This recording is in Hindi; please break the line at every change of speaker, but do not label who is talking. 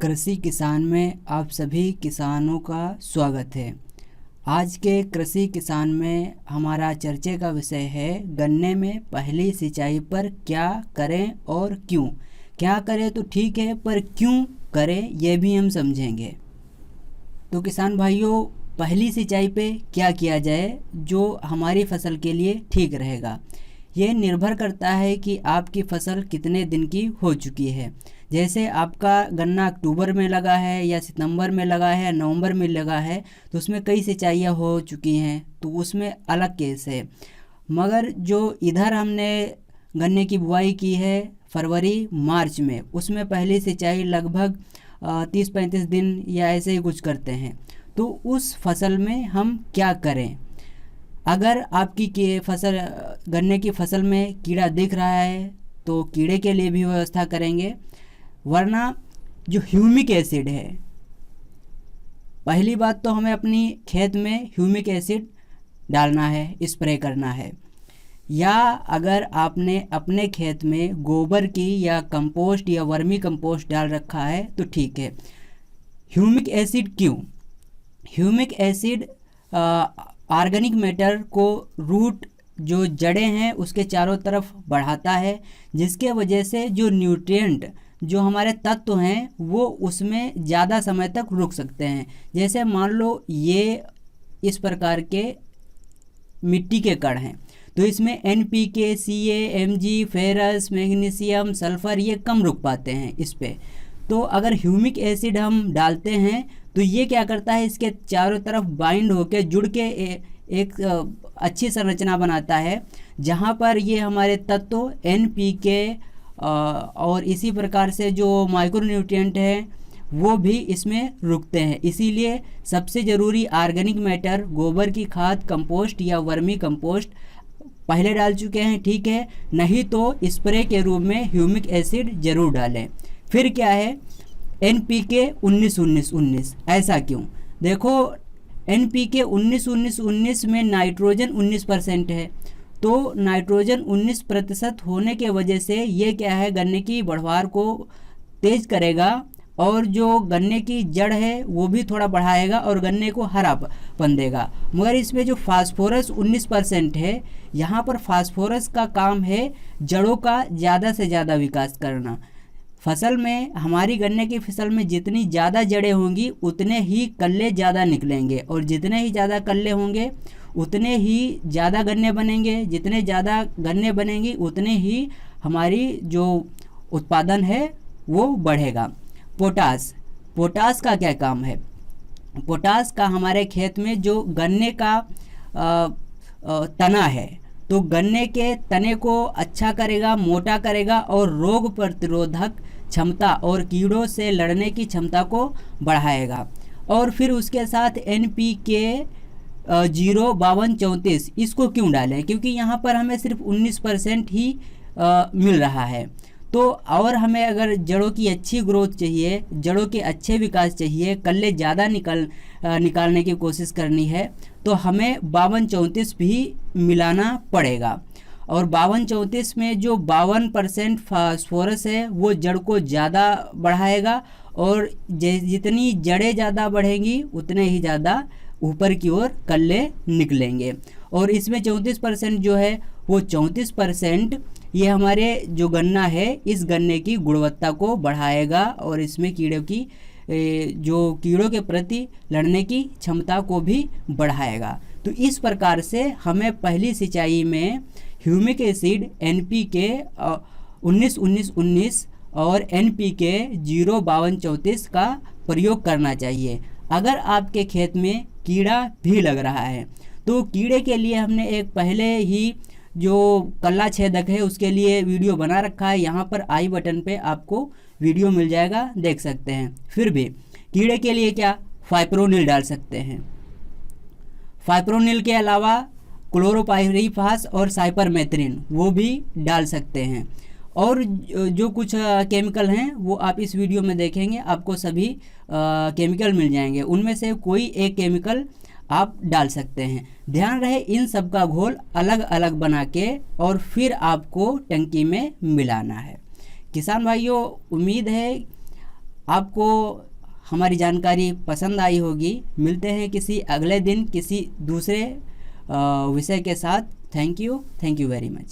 कृषि किसान में आप सभी किसानों का स्वागत है। आज के कृषि किसान में हमारा चर्चा का विषय है गन्ने में पहली सिंचाई पर क्या करें और क्यों। क्या करें तो ठीक है, पर क्यों करें ये भी हम समझेंगे। तो किसान भाइयों, पहली सिंचाई पे क्या किया जाए जो हमारी फसल के लिए ठीक रहेगा, ये निर्भर करता है कि आपकी फसल कितने दिन की हो चुकी है। जैसे आपका गन्ना अक्टूबर में लगा है या सितंबर में लगा है या नवंबर में लगा है, तो उसमें कई सिंचाइयाँ हो चुकी हैं, तो उसमें अलग केस है। मगर जो इधर हमने गन्ने की बुआई की है फरवरी मार्च में, उसमें पहली सिंचाई लगभग 30-35 दिन या ऐसे ही कुछ करते हैं। तो उस फसल में हम क्या करें? अगर आपकी फसल गन्ने की फसल में कीड़ा दिख रहा है तो कीड़े के लिए भी व्यवस्था करेंगे, वरना जो ह्यूमिक एसिड है, पहली बात तो हमें अपनी खेत में ह्यूमिक एसिड डालना है, स्प्रे करना है। या अगर आपने अपने खेत में गोबर की या कंपोस्ट या वर्मी कंपोस्ट डाल रखा है तो ठीक है। ह्यूमिक एसिड क्यों? ह्यूमिक एसिड ऑर्गेनिक मैटर को रूट जो जड़ें हैं उसके चारों तरफ बढ़ाता है, जिसके वजह से जो न्यूट्रिएंट जो हमारे तत्व हैं वो उसमें ज़्यादा समय तक रुक सकते हैं। जैसे मान लो ये इस प्रकार के मिट्टी के कण हैं, तो इसमें NPK, Ca, Mg, ferrous, magnesium, sulphur ये कम रुक पाते हैं इस पे। तो अगर ह्यूमिक एसिड हम डालते हैं तो ये क्या करता है, इसके चारों तरफ बाइंड होकर जुड़ के एक अच्छी संरचना बनाता है, जहाँ पर ये हमारे तत्व NPK और इसी प्रकार से जो माइक्रोन्यूट्रिएंट हैं वो भी इसमें रुकते हैं। इसीलिए सबसे ज़रूरी ऑर्गेनिक मैटर गोबर की खाद, कंपोस्ट या वर्मी कंपोस्ट पहले डाल चुके हैं, ठीक है, नहीं तो स्प्रे के रूप में ह्यूमिक एसिड ज़रूर डालें। फिर क्या है, NPK 19-19-19। ऐसा क्यों? देखो, NPK 19-19-19 में नाइट्रोजन 19% है, तो नाइट्रोजन 19% होने के वजह से ये क्या है, गन्ने की बढ़वार को तेज करेगा और जो गन्ने की जड़ है वो भी थोड़ा बढ़ाएगा और गन्ने को हरापन देगा। मगर इसमें जो फास्फोरस 19% है, यहाँ पर फास्फोरस का काम है जड़ों का ज़्यादा से ज़्यादा विकास करना। फसल में, हमारी गन्ने की फसल में जितनी ज़्यादा जड़ें होंगी उतने ही कल्ले ज़्यादा निकलेंगे, और जितने ही ज़्यादा कल्ले होंगे उतने ही ज़्यादा गन्ने बनेंगे। जितने ज़्यादा गन्ने बनेंगी उतने ही हमारी जो उत्पादन है वो बढ़ेगा। पोटास का क्या काम है? पोटास का हमारे खेत में जो गन्ने का तना है, तो गन्ने के तने को अच्छा करेगा, मोटा करेगा और रोग प्रतिरोधक क्षमता और कीड़ों से लड़ने की क्षमता को बढ़ाएगा। और फिर उसके साथ NPK 0-52-34 इसको क्यों डालें? क्योंकि यहाँ पर हमें सिर्फ 19% ही मिल रहा है। तो और हमें अगर जड़ों की अच्छी ग्रोथ चाहिए, जड़ों के अच्छे विकास चाहिए, कल्ले ज़्यादा निकालने की कोशिश करनी है, तो हमें 52-34 भी मिलाना पड़ेगा। और 52-34 में जो 52% फास्फोरस है वो जड़ को ज़्यादा बढ़ाएगा, और जितनी जड़ें ज़्यादा बढ़ेंगी उतने ही ज़्यादा ऊपर की ओर कल्ले निकलेंगे। और इसमें 34% जो है वो 34% ये हमारे जो गन्ना है इस गन्ने की गुणवत्ता को बढ़ाएगा और इसमें कीड़ों के प्रति लड़ने की क्षमता को भी बढ़ाएगा। तो इस प्रकार से हमें पहली सिंचाई में ह्यूमिक एसिड NPK 19-19-19 और NPK 0-52-34 का प्रयोग करना चाहिए। अगर आपके खेत में कीड़ा भी लग रहा है तो कीड़े के लिए हमने एक पहले ही जो कल्ला छेदक है उसके लिए वीडियो बना रखा है, यहाँ पर आई बटन पे आपको वीडियो मिल जाएगा, देख सकते हैं। फिर भी कीड़े के लिए क्या, फाइप्रोनिल डाल सकते हैं। फाइप्रोनिल के अलावा क्लोरोपाइरीफास और साइपरमेथ्रिन वो भी डाल सकते हैं। और जो कुछ केमिकल हैं वो आप इस वीडियो में देखेंगे, आपको सभी केमिकल मिल जाएंगे, उनमें से कोई एक केमिकल आप डाल सकते हैं। ध्यान रहे इन सब का घोल अलग अलग बना के और फिर आपको टंकी में मिलाना है। किसान भाइयों, उम्मीद है आपको हमारी जानकारी पसंद आई होगी। मिलते हैं किसी अगले दिन किसी दूसरे विषय के साथ। Thank you very much.